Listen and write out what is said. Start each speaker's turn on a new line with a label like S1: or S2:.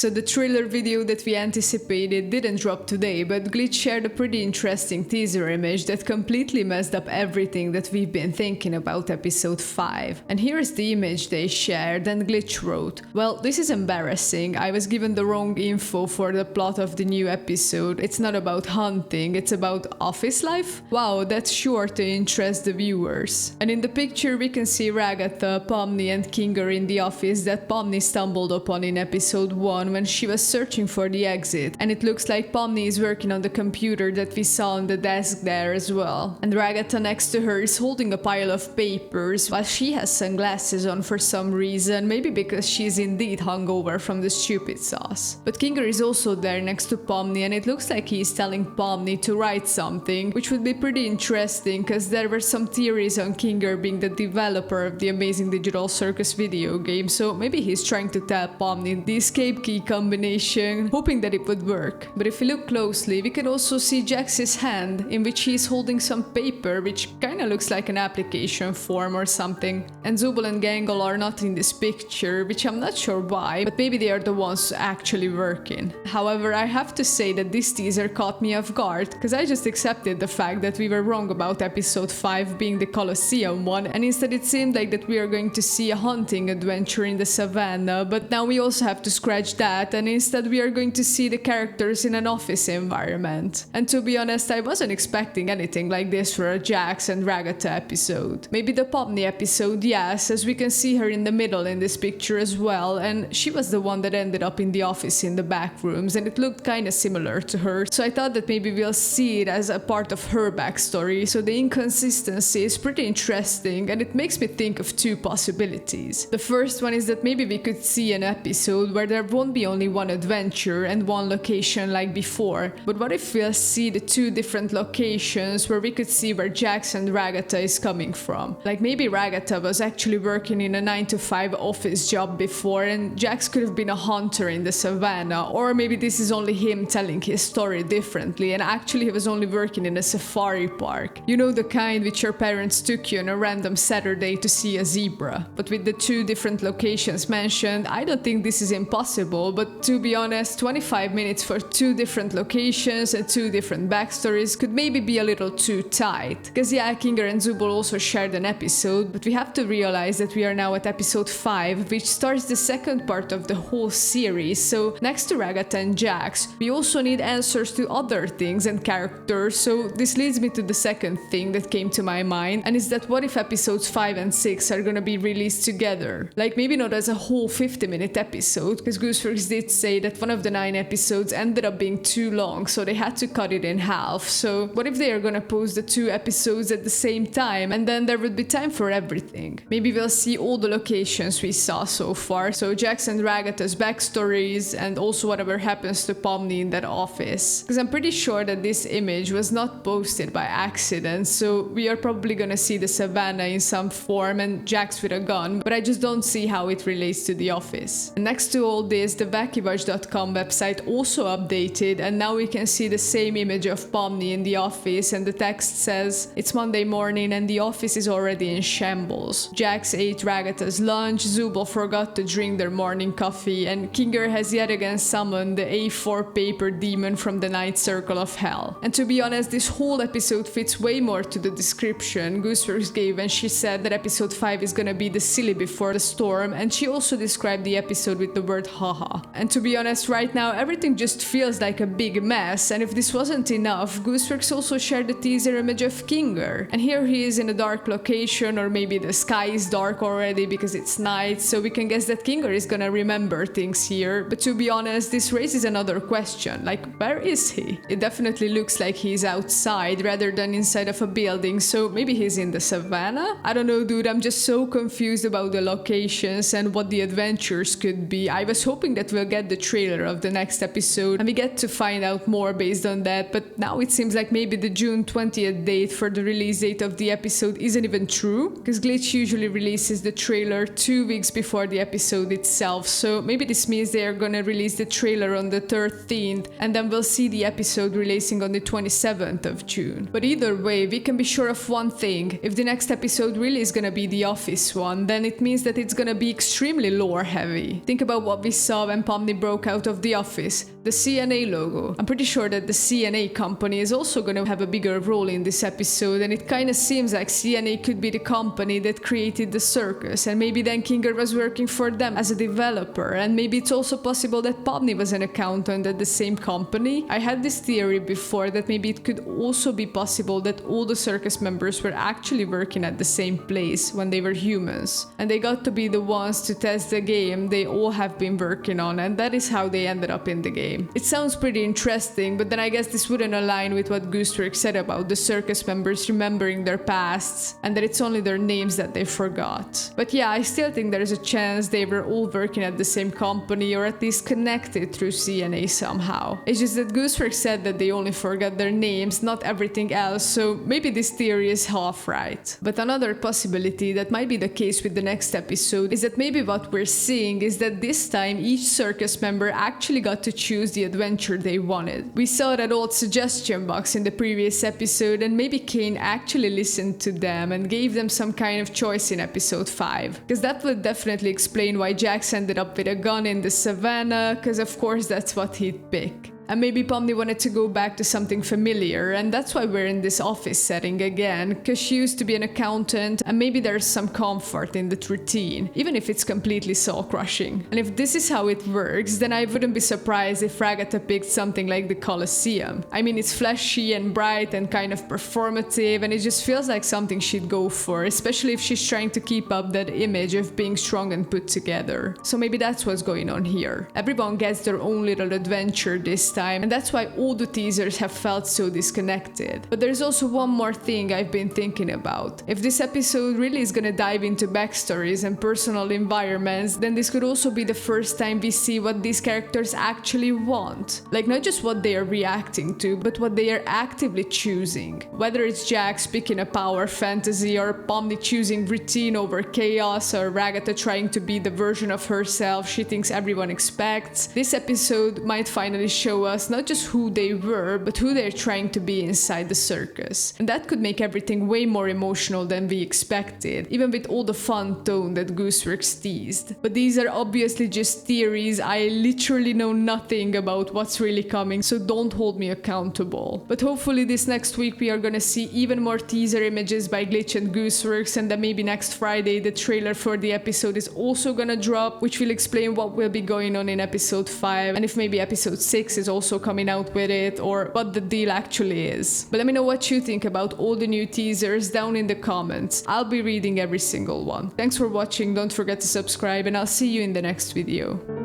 S1: So the trailer video that we anticipated didn't drop today, but Glitch shared a pretty interesting teaser image that completely messed up everything that we've been thinking about episode 5. And here's the image they shared, and Glitch wrote, "Well, this is embarrassing. I was given the wrong info for the plot of the new episode. It's not about hunting, it's about office life? Wow, that's sure to interest the viewers." And in the picture we can see Ragatha, Pomni and Kinger in the office that Pomni stumbled upon in episode 1 when she was searching for the exit, and it looks like Pomni is working on the computer that we saw on the desk there as well. And Ragatha next to her is holding a pile of papers while she has sunglasses on for some reason, maybe because she's indeed hungover from the stupid sauce. But Kinger is also there next to Pomni, and it looks like he's telling Pomni to write something, which would be pretty interesting because there were some theories on Kinger being the developer of the amazing digital Circus video game, so maybe he's trying to tell Pomni the escape key combination, hoping that it would work. But if we look closely, we can also see Jax's hand, in which he's holding some paper, which kinda looks like an application form or something. And Zubul and Gangle are not in this picture, which I'm not sure why, but maybe they are the ones actually working. However, I have to say that this teaser caught me off guard, because I just accepted the fact that we were wrong about episode 5 being the Colosseum one, and instead it seemed like that we are going to see a hunting adventure in the savannah, but now we also have to scratch that, and instead we are going to see the characters in an office environment. And to be honest, I wasn't expecting anything like this for a Jax and Ragatha episode. Maybe the Pomni episode, yes, as we can see her in the middle in this picture as well, and she was the one that ended up in the office in the back rooms, and it looked kinda similar to her, so I thought that maybe we'll see it as a part of her backstory. So the inconsistency is pretty interesting, and it makes me think of two possibilities. The first one is that maybe we could see an episode where there won't be only one adventure and one location like before, but what if we'll see the two different locations where we could see where Jax and Ragatha is coming from? Like maybe Ragatha was actually working in a 9-to-5 office job before, and Jax could have been a hunter in the savannah, or maybe this is only him telling his story differently, and actually he was only working in a safari park. You know, the kind which your parents took you on a random Saturday to see a zebra. But with the two different locations mentioned, I don't think this is impossible, but to be honest, 25 minutes for two different locations and two different backstories could maybe be a little too tight. Cause yeah, Kinger and Zubul also shared an episode, but we have to realize that we are now at episode 5, which starts the second part of the whole series, so next to Ragatha and Jax, we also need answers to other things and characters, so this leads me to the second thing that came to my mind, and is that what if episodes 5 and 6 are gonna be released together? Like maybe not as a whole 50-minute episode, because Gooseworks did say that one of the 9 episodes ended up being too long, so they had to cut it in half. So what if they are gonna post the 2 episodes at the same time, and then there would be time for everything? Maybe we'll see all the locations we saw so far, so Jax and Ragatha's backstories, and also whatever happens to Pomni in that office. Because I'm pretty sure that this image was not posted by accident, so we are probably gonna see the savannah in some form and Jax with a gun, but I just don't see how it relates to the office. And next to all this, the VacuWatch.com website also updated, and now we can see the same image of Pomni in the office, and the text says, "It's Monday morning and the office is already in shambles. Jax ate Ragatha's lunch, Zubul forgot to drink their morning coffee, and Kinger has yet again summoned the A4 paper demon from the Night Circle of Hell." And to be honest, this whole episode fits way more to the description Gooseworks gave when she said that episode 5 is gonna be the silly before the storm, and she also described the episode with the word haha. And to be honest, right now everything just feels like a big mess, and if this wasn't enough, Gooseworks also shared the teaser image of Kinger. And here he is in a dark location, or maybe the sky is dark already because it's night, so we can guess that Kinger is gonna remember things here. But to be honest, this raises another question, like where is he? It definitely looks like he's outside rather than inside of a building, so maybe he's in the savannah? I don't know, dude, I'm just so confused about the locations and what the adventures could be. I was hoping that we'll get the trailer of the next episode and we get to find out more based on that, but now it seems like maybe the June 20th date for the release date of the episode isn't even true, because Glitch usually releases the trailer 2 weeks before the episode itself, so maybe this means they are gonna release the trailer on the 13th, and then we'll see the episode releasing on the 27th of June. But either way, we can be sure of one thing: if the next episode really is gonna be the office one, then it means that it's gonna be extremely lore heavy. Think about what we saw when Pomni broke out of the office, the CNA logo. I'm pretty sure that the CNA company is also gonna have a bigger role in this episode, and it kinda seems like CNA could be the company that created the Circus, and maybe then Kinger was working for them as a developer, and maybe it's also possible that Pomni was an accountant at the same company. I had this theory before that maybe it could also be possible that all the Circus members were actually working at the same place when they were humans, and they got to be the ones to test the game they all have been working on, and that is how they ended up in the game. It sounds pretty interesting, but then I guess this wouldn't align with what Goosework said about the Circus members remembering their pasts, and that it's only their names that they forgot. But yeah, I still think there's a chance they were all working at the same company, or at least connected through CNA somehow. It's just that Goosework said that they only forgot their names, not everything else, so maybe this theory is half right. But another possibility that might be the case with the next episode is that maybe what we're seeing is that this time each Circus member actually got to choose the adventure they wanted. We saw that old suggestion box in the previous episode, and maybe Kane actually listened to them and gave them some kind of choice in episode 5. Because that would definitely explain why Jax ended up with a gun in the savannah, because of course that's what he'd pick. And maybe Pomni wanted to go back to something familiar, and that's why we're in this office setting again, because she used to be an accountant, and maybe there's some comfort in that routine, even if it's completely soul-crushing. And if this is how it works, then I wouldn't be surprised if Ragatha picked something like the Colosseum. I mean, it's flashy and bright and kind of performative, and it just feels like something she'd go for, especially if she's trying to keep up that image of being strong and put together. So maybe that's what's going on here. Everyone gets their own little adventure this time, and that's why all the teasers have felt so disconnected. But there's also one more thing I've been thinking about. If this episode really is gonna dive into backstories and personal environments, then this could also be the first time we see what these characters actually want. Like, not just what they are reacting to, but what they are actively choosing. Whether it's Jax picking a power fantasy, or Pomni choosing routine over chaos, or Ragatha trying to be the version of herself she thinks everyone expects, this episode might finally show us not just who they were, but who they're trying to be inside the circus. And that could make everything way more emotional than we expected, even with all the fun tone that Gooseworks teased. But these are obviously just theories. I literally know nothing about what's really coming, so don't hold me accountable. But hopefully this next week we are gonna see even more teaser images by Glitch and Gooseworks, and then maybe next Friday the trailer for the episode is also gonna drop, which will explain what will be going on in episode 5, and if maybe episode 6 is also coming out with it, or what the deal actually is. But let me know what you think about all the new teasers down in the comments. I'll be reading every single one. Thanks for watching, don't forget to subscribe, and I'll see you in the next video.